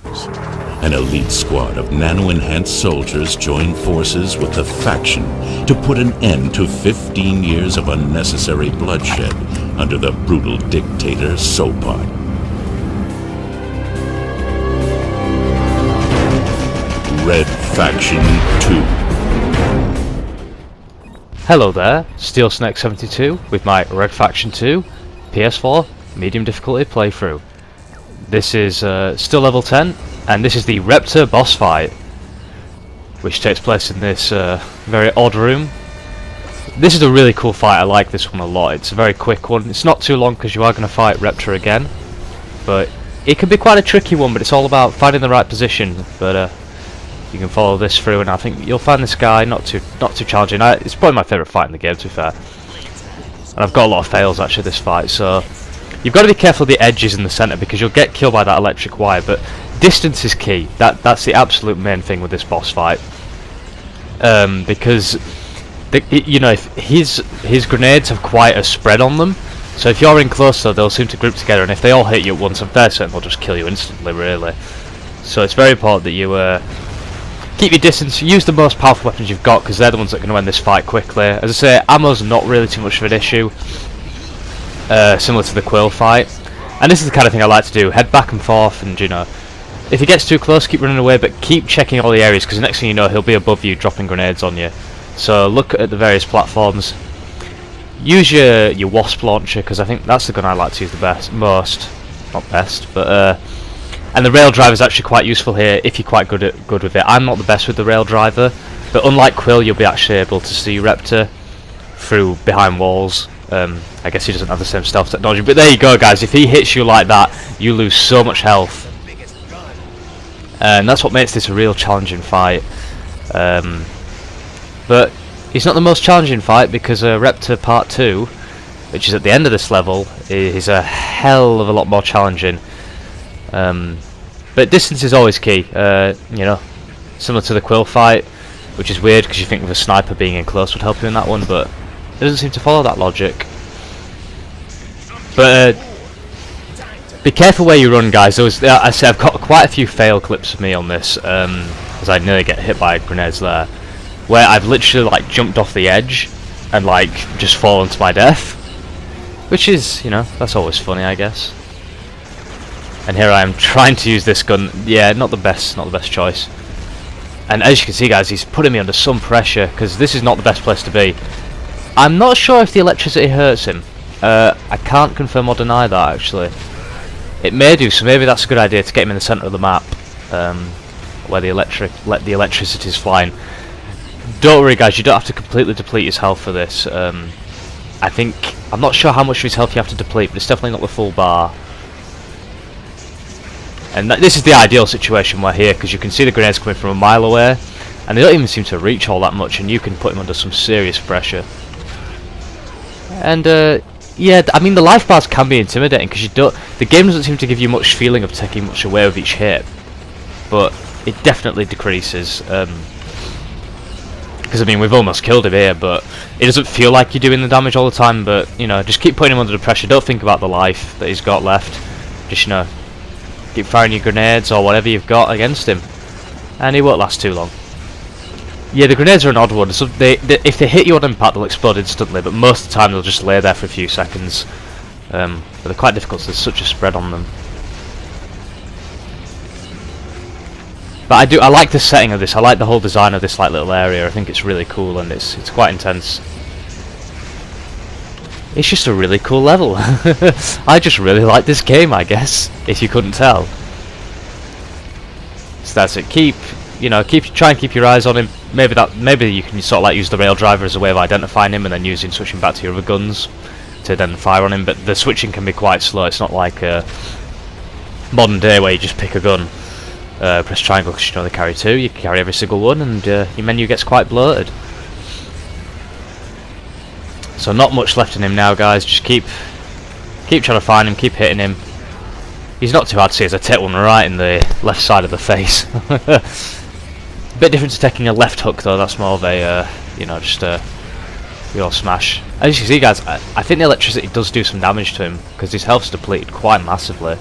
An elite squad of nano-enhanced soldiers join forces with the faction to put an end to 15 years of unnecessary bloodshed under the brutal dictator Sopot. Red Faction 2. Hello there, SteelSnake72 with my Red Faction 2 PS4 medium difficulty playthrough. This is still level 10, and this is the Repta Boss fight, which takes place in this very odd room. This is a really cool fight. I like this one a lot. It's a very quick one. It's not too long because you are going to fight Repta again, but it can be quite a tricky one. But it's all about finding the right position. But you can follow this through, and I think you'll find this guy not too challenging. It's probably my favourite fight in the game, to be fair. And I've got a lot of fails actually this fight, so you've got to be careful of the edges in the centre because you'll get killed by that electric wire. But distance is key. That's the absolute main thing with this boss fight. Because if his grenades have quite a spread on them, so if you're in close though, they'll seem to group together, and if they all hit you at once, I'm fairly certain they'll just kill you instantly, really. So it's very important that you keep your distance, use the most powerful weapons you've got, because they're the ones that are going to end this fight quickly. As I say, ammo's not really too much of an issue, similar to the Quill fight. And this is the kind of thing I like to do, head back and forth, and if he gets too close, keep running away, but keep checking all the areas, because the next thing you know, he'll be above you, dropping grenades on you. So look at the various platforms. Use your Wasp launcher, because I think that's the gun I like to use the most. Not best, but and the rail driver is actually quite useful here if you're quite good with it. I'm not the best with the rail driver, but unlike Quill, you'll be actually able to see Repta through behind walls. I guess he doesn't have the same stealth technology, but there you go, guys. If he hits you like that, you lose so much health, and that's what makes this a real challenging fight. But it's not the most challenging fight, because Repta Part 2, which is at the end of this level, is a hell of a lot more challenging. But distance is always key, similar to the Quill fight, which is weird because you think with a sniper being in close would help you in that one, but it doesn't seem to follow that logic. But be careful where you run, guys. I say I've got quite a few fail clips of me on this, as I nearly get hit by grenades there, where I've literally jumped off the edge and just fallen to my death, which is, that's always funny, I guess. And here I am trying to use this gun. Yeah, not the best choice. And as you can see, guys, he's putting me under some pressure, because this is not the best place to be. I'm not sure if the electricity hurts him. I can't confirm or deny that, actually. It may do, so maybe that's a good idea to get him in the centre of the map, where the electricity is flying. Don't worry, guys, you don't have to completely deplete his health for this. I'm not sure how much of his health you have to deplete, but it's definitely not the full bar. And this is the ideal situation we're here, because you can see the grenades coming from a mile away, and they don't even seem to reach all that much, and you can put him under some serious pressure. And yeah, I mean, the life bars can be intimidating, because the game doesn't seem to give you much feeling of taking much away with each hit, but it definitely decreases. Because I mean, we've almost killed him here, but it doesn't feel like you're doing the damage all the time. But just keep putting him under the pressure. Don't think about the life that he's got left. Just keep firing your grenades or whatever you've got against him, and he won't last too long. Yeah, the grenades are an odd one. So if they hit you on impact, they'll explode instantly, but most of the time they'll just lay there for a few seconds. But they're quite difficult, so there's such a spread on them. But I like the setting of this. I like the whole design of this little area. I think it's really cool, and it's quite intense. It's just a really cool level. I just really like this game, I guess, if you couldn't tell. So that's it. Try and keep your eyes on him. Maybe you can sort of use the rail driver as a way of identifying him, and then switching back to your other guns to then fire on him. But the switching can be quite slow. It's not like modern day where you just pick a gun, press triangle because they carry two. You can carry every single one, and your menu gets quite bloated. So not much left in him now, guys. Just keep trying to find him, keep hitting him. He's not too hard to see as I take one right in the left side of the face. A bit different to taking a left hook though. That's more of a just a real smash. As you can see, guys, I think the electricity does do some damage to him, because his health's depleted quite massively.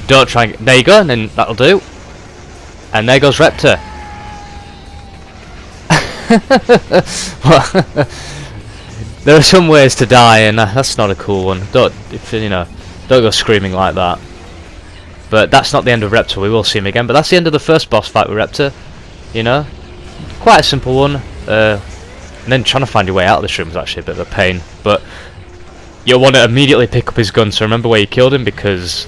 Don't try and... There you go, and then that'll do. And there goes Repta. There are some ways to die, and that's not a cool one. Don't go screaming like that. But that's not the end of Repta. We will see him again. But that's the end of the first boss fight with Repta. You know, quite a simple one. And then trying to find your way out of this room is actually a bit of a pain. But you'll want to immediately pick up his gun. So remember where you killed him, because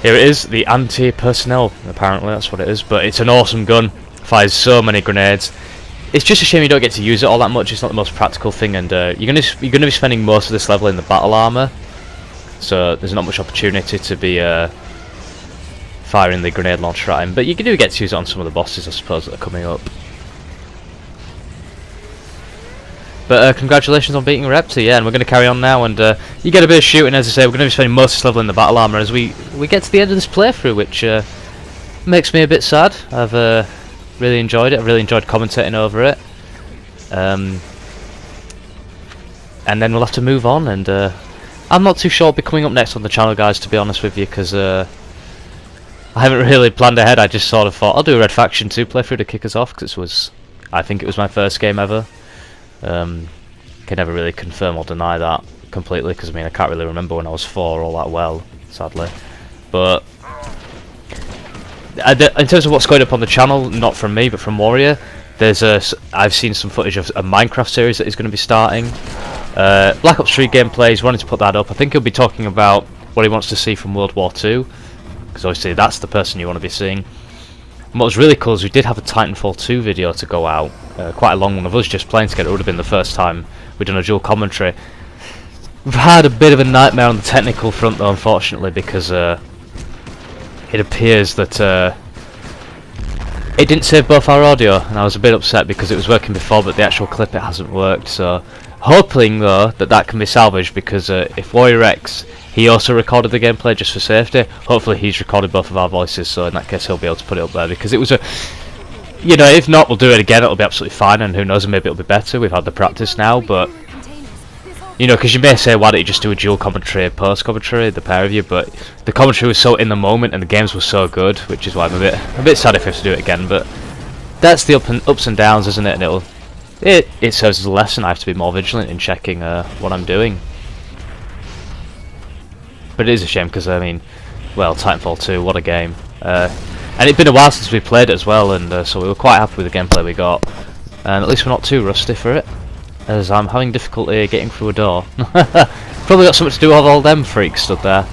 here it is, the anti-personnel. Apparently that's what it is. But it's an awesome gun. Fires so many grenades. It's just a shame you don't get to use it all that much. It's not the most practical thing, and you're gonna be spending most of this level in the battle armor. So there's not much opportunity to be firing the grenade launcher at him. But you do get to use it on some of the bosses, I suppose, that are coming up. But congratulations on beating Repta, yeah, and we're going to carry on now, and you get a bit of shooting, as I say. We're going to be spending most of this level in the battle armor as we get to the end of this playthrough, which makes me a bit sad. I've really enjoyed it. I've really enjoyed commentating over it. And then we'll have to move on, and I'm not too sure what'll be coming up next on the channel, guys, to be honest with you, because I haven't really planned ahead. I just sort of thought I'll do a Red Faction 2 playthrough to kick us off, because I think it was my first game ever. Can never really confirm or deny that completely, because I mean I can't really remember when I was 4 all that well, sadly. But in terms of what's going up on the channel, not from me but from Warrior, I've seen some footage of a Minecraft series that he's going to be starting. Black Ops 3 gameplay, he's wanting to put that up. I think he'll be talking about what he wants to see from World War II, because obviously that's the person you want to be seeing. And what was really cool is we did have a Titanfall 2 video to go out, quite a long one of us just playing together. It would have been the first time we'd done a dual commentary. We've had a bit of a nightmare on the technical front though, unfortunately, because it appears that it didn't save both our audio, and I was a bit upset because it was working before, but the actual clip, it hasn't worked. So hoping though that can be salvaged, because if WARRIORX, he also recorded the gameplay just for safety, hopefully he's recorded both of our voices, so in that case he'll be able to put it up there, because it was a, you know, if not, we'll do it again, it'll be absolutely fine, and who knows, maybe it'll be better. We've had the practice now, but you know, because you may say, why don't you just do a dual commentary, post commentary, the pair of you? But the commentary was so in the moment, and the games were so good, which is why I'm a bit sad if we have to do it again. But that's the ups and downs, isn't it? And it serves as a lesson. I have to be more vigilant in checking what I'm doing. But it is a shame, because I mean, well, Titanfall 2, what a game! And it's been a while since we played it as well, and so we were quite happy with the gameplay we got. And at least we're not too rusty for it, as I'm having difficulty getting through a door. Probably got something to do with all them freaks stood there.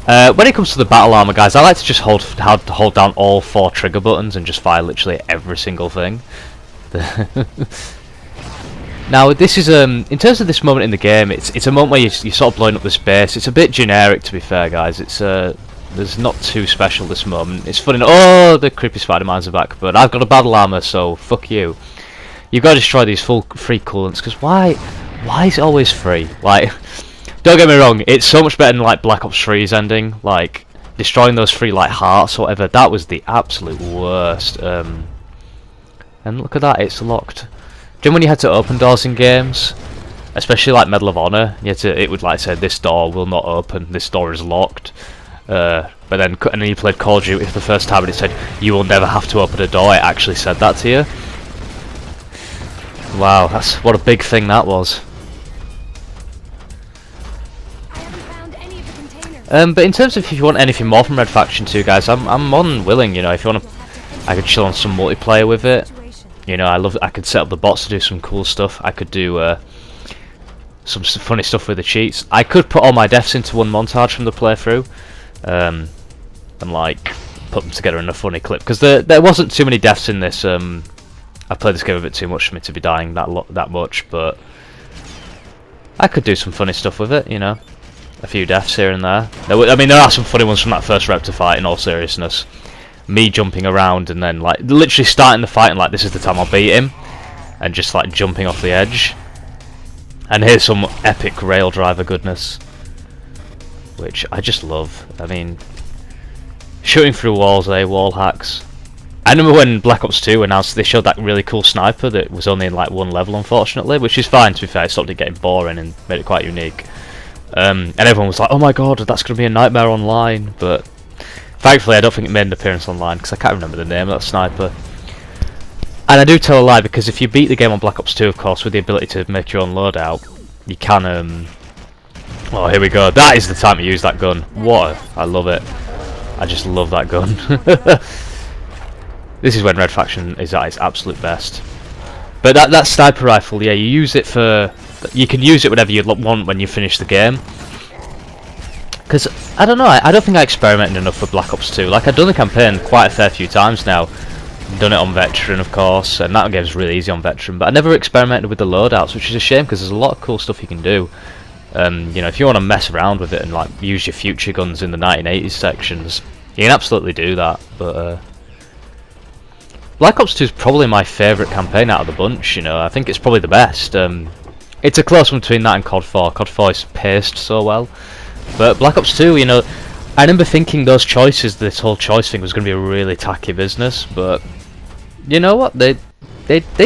When it comes to the battle armor, guys, I like to just hold down all 4 trigger buttons and just fire literally every single thing. Now, this is in terms of this moment in the game, it's a moment where you're sort of blowing up the space. It's a bit generic, to be fair, guys. It's there's not too special this moment. It's funny. Oh, the creepy Spider-Mans are back, but I've got a battle armor, so fuck you. You've got to destroy these free coolants, because why is it always free? Like, don't get me wrong, it's so much better than like Black Ops 3's ending, like destroying those free like hearts or whatever. That was the absolute worst. And look at that, it's locked. Do you know when you had to open doors in games, especially like Medal of Honor, it would like say, this door will not open, this door is locked. But then you played Call of Duty for the first time and it said you will never have to open a door. It actually said that to you. Wow, what a big thing that was. But in terms of if you want anything more from Red Faction 2, guys, I'm more than willing. You know, if you want to, I could chill on some multiplayer with it. You know, I could set up the bots to do some cool stuff. I could do some funny stuff with the cheats. I could put all my deaths into one montage from the playthrough, and like put them together in a funny clip, because there wasn't too many deaths in this. I played this game a bit too much for me to be dying that much, but I could do some funny stuff with it, you know. A few deaths here and there. I mean, there are some funny ones from that first Repta fight, in all seriousness. Me jumping around and then, like, literally starting the fight and, like, this is the time I'll beat him. And just, like, jumping off the edge. And here's some epic rail driver goodness, which I just love. I mean, shooting through walls, wall hacks. I remember when Black Ops 2 announced, they showed that really cool sniper that was only in like one level, unfortunately, which is fine, to be fair. It stopped it getting boring and made it quite unique. And everyone was like, oh my god, that's going to be a nightmare online, but thankfully I don't think it made an appearance online, because I can't remember the name of that sniper. And I do tell a lie, because if you beat the game on Black Ops 2, of course, with the ability to make your own loadout, you can, oh, here we go, that is the time to use that gun. I love it. I just love that gun. This is when Red Faction is at its absolute best. But that sniper rifle, yeah, you use it for... You can use it whenever you want when you finish the game. Because, I don't know, I don't think I experimented enough with Black Ops 2. Like, I've done the campaign quite a fair few times now. Done it on Veteran, of course, and that game's really easy on Veteran. But I never experimented with the loadouts, which is a shame, because there's a lot of cool stuff you can do. You know, if you want to mess around with it and, like, use your future guns in the 1980s sections, you can absolutely do that. But, Black Ops 2 is probably my favourite campaign out of the bunch, you know. I think it's probably the best. It's a close one between that and COD 4. COD 4 is paced so well. But Black Ops 2, you know, I remember thinking those choices, this whole choice thing was going to be a really tacky business, but you know what? They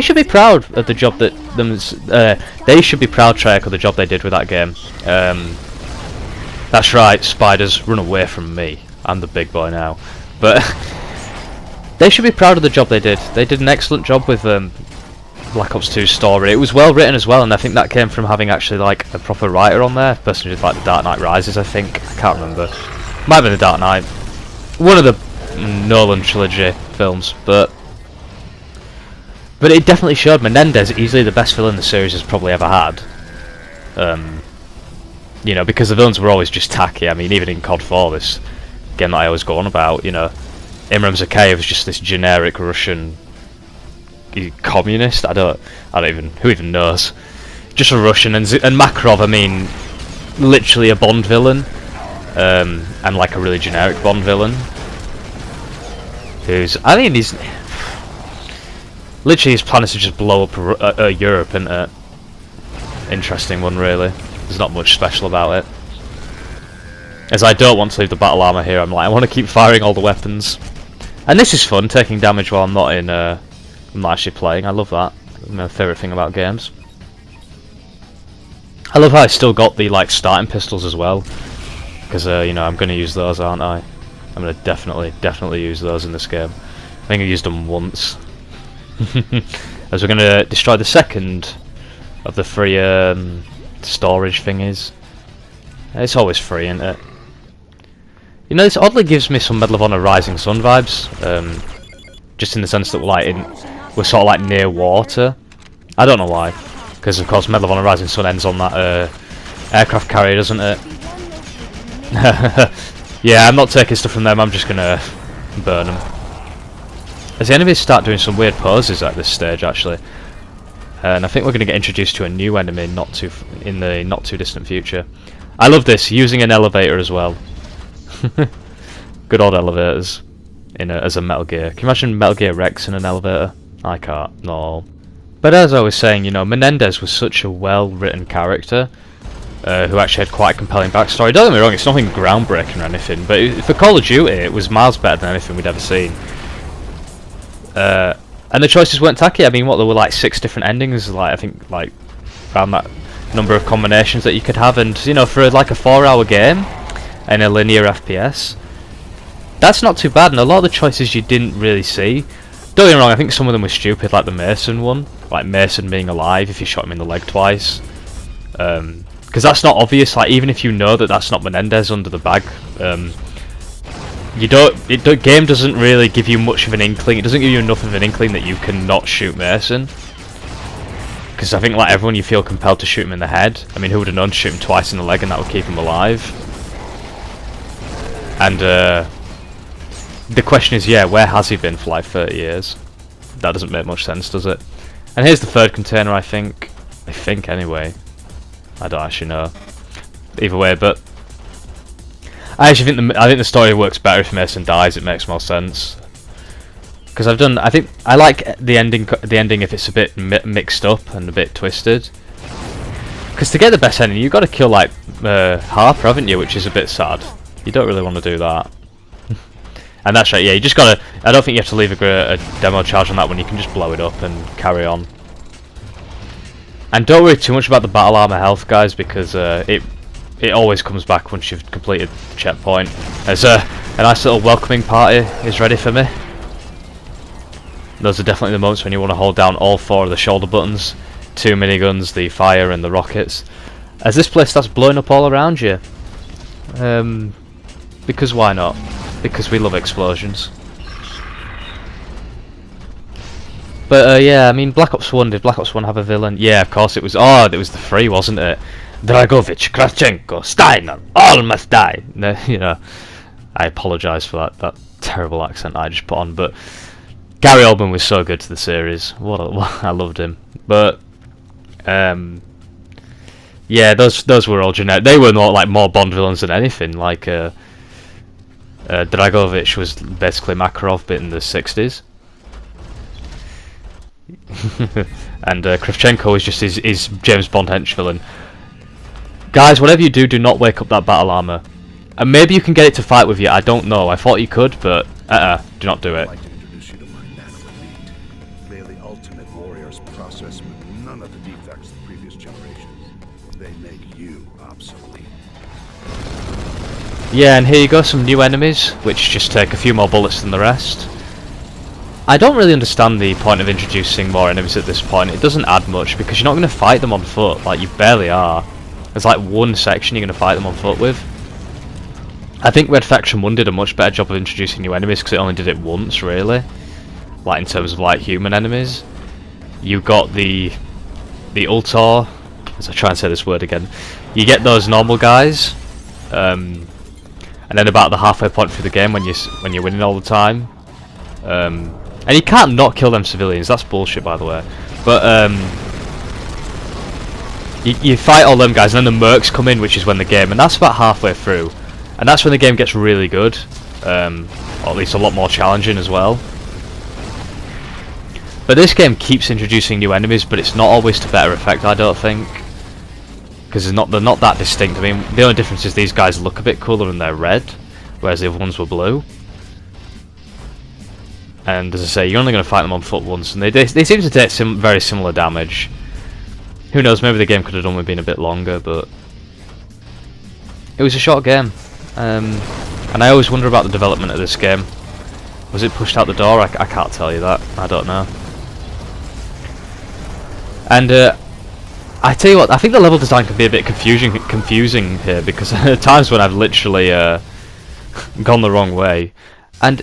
should be proud of the job that they should be proud, Treyarch, of the job they did with that game. That's right, spiders, run away from me. I'm the big boy now. But they should be proud of the job they did. They did an excellent job with Black Ops 2's story. It was well written as well, and I think that came from having actually like a proper writer on there. Person who did like the Dark Knight Rises, I think. I can't remember. Might have been the Dark Knight. One of the Nolan trilogy films, but it definitely showed Menendez easily the best villain the series has probably ever had. You know, because the villains were always just tacky. I mean, even in COD 4, this game that I always go on about, you know, Imram Zakhaev was just this generic Russian communist. I don't even, who even knows? Just a Russian, and Makarov, I mean, literally a Bond villain, and like a really generic Bond villain. Who's, I mean, he's literally his plan is to just blow up Europe, and interesting one really. There's not much special about it. As I don't want to leave the battle armor here, I'm like, I want to keep firing all the weapons, and this is fun, taking damage while I'm not in. I'm not actually playing. I love that. My favourite thing about games. I love how I still got the like starting pistols as well, because you know, I'm going to use those, aren't I? I'm going to definitely use those in this game. I think I used them once. As we're going to destroy the second of the free storage thingies. It's always free, isn't it? You know, this oddly gives me some Medal of Honor Rising Sun vibes. Just in the sense that we're sort of like near water. I don't know why, because of course Medal of Honor Rising Sun ends on that aircraft carrier, doesn't it? Yeah, I'm not taking stuff from them, I'm just gonna burn them. As the enemies start doing some weird poses at this stage, actually, and I think we're gonna get introduced to a new enemy in the not too distant future. I love this, using an elevator as well. Good old elevators as a Metal Gear. Can you imagine Metal Gear Rex in an elevator? I can't, no. But as I was saying, you know, Menendez was such a well-written character, who actually had quite a compelling backstory. Don't get me wrong, it's nothing groundbreaking or anything, but for Call of Duty, it was miles better than anything we'd ever seen. And the choices weren't tacky. I mean, what, there were like 6 different endings, like I think like around that number of combinations that you could have, and you know, for like a 4-hour game and a linear FPS, that's not too bad. And a lot of the choices you didn't really see. Don't get me wrong, I think some of them were stupid, like the Mason one, like Mason being alive if you shot him in the leg twice. Because that's not obvious. Like, even if you know that that's not Menendez under the bag, the game doesn't really give you much of an inkling. It doesn't give you enough of an inkling that you can not shoot Mason. Because I think, like everyone, you feel compelled to shoot him in the head. I mean, who would have known to shoot him twice in the leg and that would keep him alive? And the question is, yeah, where has he been for like 30 years? That doesn't make much sense, does it? And here's the third container, I think. I think, anyway. I don't actually know. Either way, but I actually think the story works better if Mason dies. It makes more sense. Because I think I like the ending. The ending if it's a bit mixed up and a bit twisted. Because to get the best ending, you've got to kill like Harper, haven't you? Which is a bit sad. You don't really want to do that. And that's right. Yeah, you just gotta. I don't think you have to leave a demo charge on that one. You can just blow it up and carry on. And don't worry too much about the battle armor health, guys, because it it always comes back once you've completed the checkpoint. There's a nice little welcoming party is ready for me. Those are definitely the moments when you want to hold down all 4 of the shoulder buttons, 2 miniguns, the fire and the rockets, as this place starts blowing up all around you. Because why not? Because we love explosions. But yeah, I mean, Black Ops 1, did Black Ops 1 have a villain? Yeah, of course it was. Oh, it was the 3, wasn't it? Dragovich, Kravchenko, Steiner, all must die. No, you know, I apologise for that terrible accent I just put on, but Gary Oldman was so good to the series. I loved him. But yeah, those were all generic. They were more Bond villains than anything. Like Dragovich was basically Makarov, but in the 60s. And Kravchenko is just his James Bond hench villain. Guys, whatever you do, do not wake up that battle armor. And maybe you can get it to fight with you. I don't know. I thought you could, but do not do it. I'd like to introduce you to my Nano Elite. They are the ultimate warriors processed with none of the defects of previous generations. They make you obsolete. Yeah, and here you go, some new enemies, which just take a few more bullets than the rest. I don't really understand the point of introducing more enemies at this point. It doesn't add much, because you're not going to fight them on foot. Like, you barely are. There's like one section you're going to fight them on foot with. I think Red Faction 1 did a much better job of introducing new enemies, because it only did it once, really. Like, in terms of, like, human enemies. You got the Ultor, as I try and say this word again. You get those normal guys, and then about the halfway point through the game, when you're winning all the time, and you can't not kill them civilians. That's bullshit, by the way. But you fight all them guys, and then the mercs come in, which is when the game, and that's about halfway through, and that's when the game gets really good, or at least a lot more challenging as well. But this game keeps introducing new enemies, but it's not always to better effect, I don't think, because they're not that distinct. I mean, the only difference is these guys look a bit cooler and they're red, whereas the other ones were blue. And as I say, you're only going to fight them on foot once, and they seem to take very similar damage. Who knows, maybe the game could have done with being a bit longer, but it was a short game. And I always wonder about the development of this game. Was it pushed out the door? I can't tell you that. I don't know. And I tell you what, I think the level design can be a bit confusing here, because there are times when I've literally gone the wrong way. And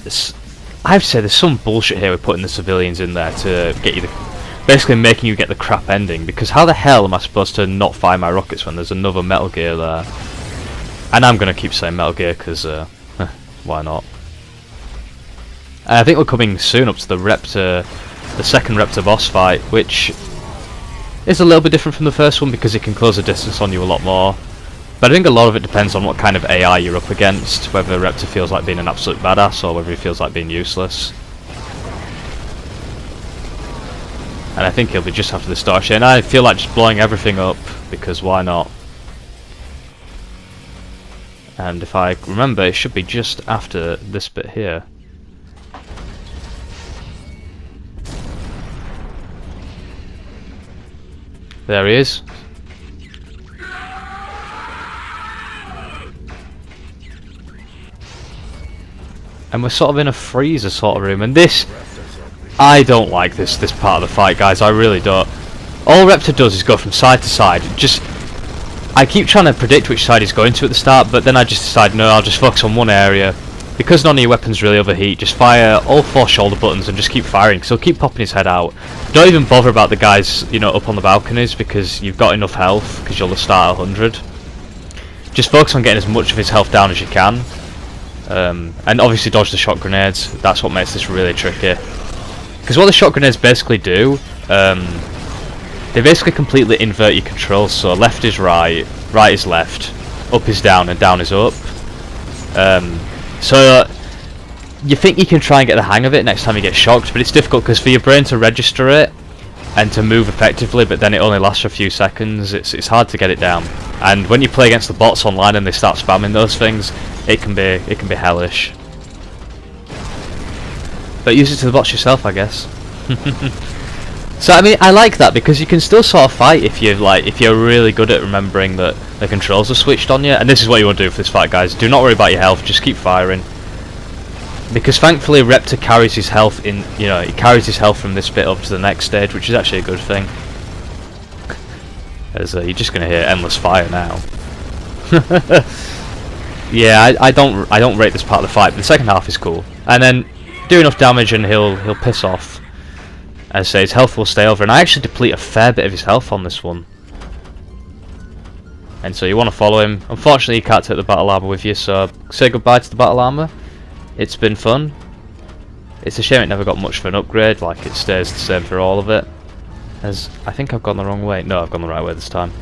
I have to say, there's some bullshit here with putting the civilians in there to get you basically making you get the crap ending, because how the hell am I supposed to not fire my rockets when there's another Metal Gear there? And I'm going to keep saying Metal Gear, because why not? And I think we're coming soon up to the second Repta Boss fight, which is a little bit different from the first one, because it can close the distance on you a lot more. But I think a lot of it depends on what kind of AI you're up against, whether Repta feels like being an absolute badass or whether he feels like being useless. And I think he'll be just after the Starship, and I feel like just blowing everything up, because why not? And if I remember, it should be just after this bit here. There he is. And we're sort of in a freezer sort of room, and this, I don't like this part of the fight, guys. I really don't. All Repta does is go from side to side. I keep trying to predict which side he's going to at the start, but then I just decide, no, I'll just focus on one area. Because none of your weapons really overheat, just fire all 4 shoulder buttons and just keep firing, because he'll keep popping his head out. Don't even bother about the guys, you know, up on the balconies, because you've got enough health, because you'll start at 100. Just focus on getting as much of his health down as you can. And obviously dodge the shot grenades. That's what makes this really tricky. Because what the shot grenades basically do, they basically completely invert your controls. So left is right, right is left, up is down, and down is up. So you think you can try and get the hang of it next time you get shocked, but it's difficult because for your brain to register it and to move effectively, but then it only lasts for a few seconds. It's hard to get it down. And when you play against the bots online and they start spamming those things, it can be hellish. But use it to the bots yourself, I guess. So I mean, I like that because you can still sort of fight if you're really good at remembering that the controls are switched on you. And this is what you want to do for this fight, guys. Do not worry about your health. Just keep firing. Because thankfully, Repta carries his health in. You know, he carries his health from this bit up to the next stage, which is actually a good thing. As you're just gonna hear endless fire now. Yeah, I don't rate this part of the fight, but the second half is cool. And then do enough damage and he'll piss off. As I say, his health will stay over, and I actually deplete a fair bit of his health on this one. And so you want to follow him. Unfortunately, you can't take the battle armor with you, so say goodbye to the battle armor. It's been fun. It's a shame it never got much of an upgrade, like it stays the same for all of it. As I think I've gone the wrong way. No, I've gone the right way this time.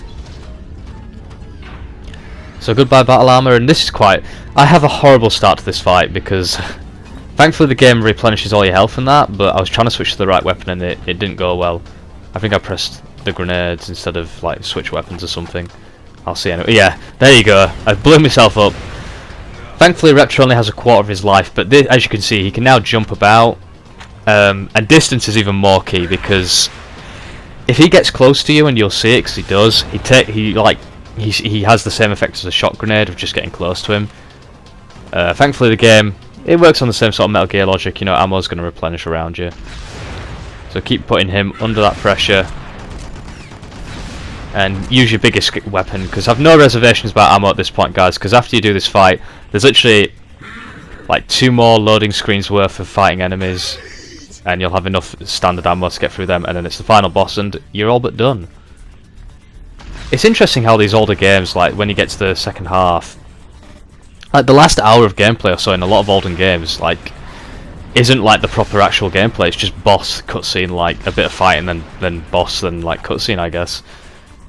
So goodbye battle armor, and this is quite... I have a horrible start to this fight because thankfully the game replenishes all your health and that, but I was trying to switch to the right weapon and it didn't go well. I think I pressed the grenades instead of like switch weapons or something. I'll see anyway. Yeah, there you go. I blew myself up. Thankfully Repta only has a quarter of his life, but as you can see he can now jump about, and distance is even more key because if he gets close to you, and you'll see it because he does, he has the same effect as a shot grenade of just getting close to him. Thankfully the game, it works on the same sort of Metal Gear logic, you know, ammo's going to replenish around you. So keep putting him under that pressure. And use your biggest weapon, because I've no reservations about ammo at this point, guys, because after you do this fight, there's literally like 2 more loading screens worth of fighting enemies, and you'll have enough standard ammo to get through them, and then it's the final boss, and you're all but done. It's interesting how these older games, like when you get to the second half, like the last hour of gameplay or so in a lot of olden games, like isn't like the proper actual gameplay. It's just boss, cutscene, like a bit of fighting, then boss, then like cutscene, I guess.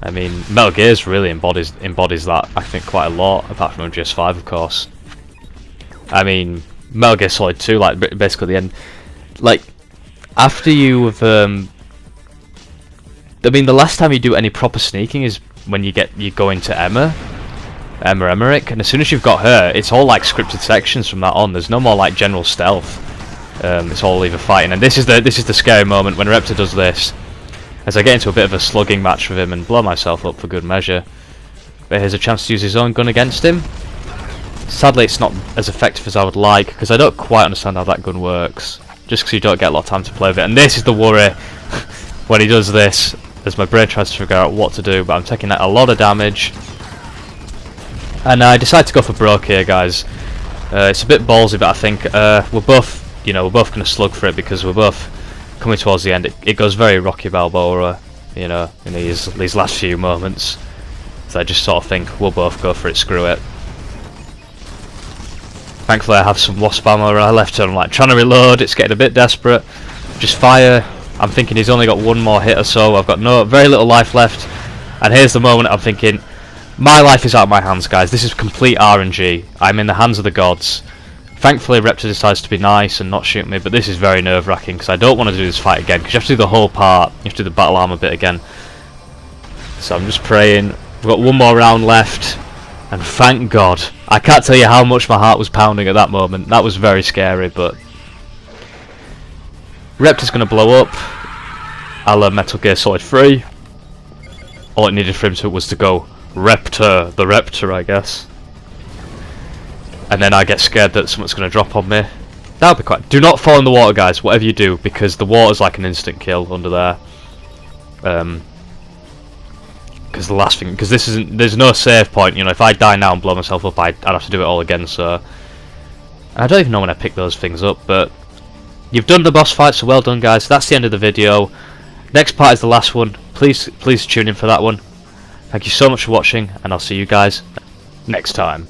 I mean, Metal Gear's really embodies that, I think, quite a lot, apart from MGS5, of course. I mean, Metal Gear Solid 2, like basically the end, like after you've I mean, the last time you do any proper sneaking is when you go into Emma Emmerich, and as soon as you've got her, it's all like scripted sections from that on. There's no more like general stealth. It's all either fighting, and this is the scary moment when Repta does this. As I get into a bit of a slugging match with him and blow myself up for good measure. But here's a chance to use his own gun against him. Sadly, it's not as effective as I would like, because I don't quite understand how that gun works. Just because you don't get a lot of time to play with it, and this is the worry when he does this. As my brain tries to figure out what to do, but I'm taking a lot of damage. And I decided to go for broke here, guys. It's a bit ballsy, but I think we're both going to slug for it because we're both coming towards the end. It goes very Rocky Balboa, you know, in these last few moments. So I just sort of think we'll both go for it. Screw it. Thankfully, I have some wasp ammo left, and I'm like trying to reload. It's getting a bit desperate. Just fire. I'm thinking he's only got 1 more hit or so. I've got very little life left, and here's the moment I'm thinking, my life is out of my hands, guys. This is complete RNG. I'm in the hands of the gods. Thankfully, Repta decides to be nice and not shoot me, but this is very nerve-wracking because I don't want to do this fight again, because you have to do the whole part. You have to do the battle armor bit again. So I'm just praying. We've got 1 more round left, and thank God. I can't tell you how much my heart was pounding at that moment. That was very scary, but Repta's going to blow up. A la Metal Gear Solid 3. All it needed for him was to go Repta, the Repta, I guess. And then I get scared that something's going to drop on me. That'll be quite... Do not fall in the water, guys, whatever you do, because the water's like an instant kill under there. Because the last thing... Because this isn't... There's no save point, you know, if I die now and blow myself up, I'd have to do it all again, so... I don't even know when I pick those things up, but... You've done the boss fight, so well done, guys. That's the end of the video. Next part is the last one. Please tune in for that one. Thank you so much for watching, and I'll see you guys next time.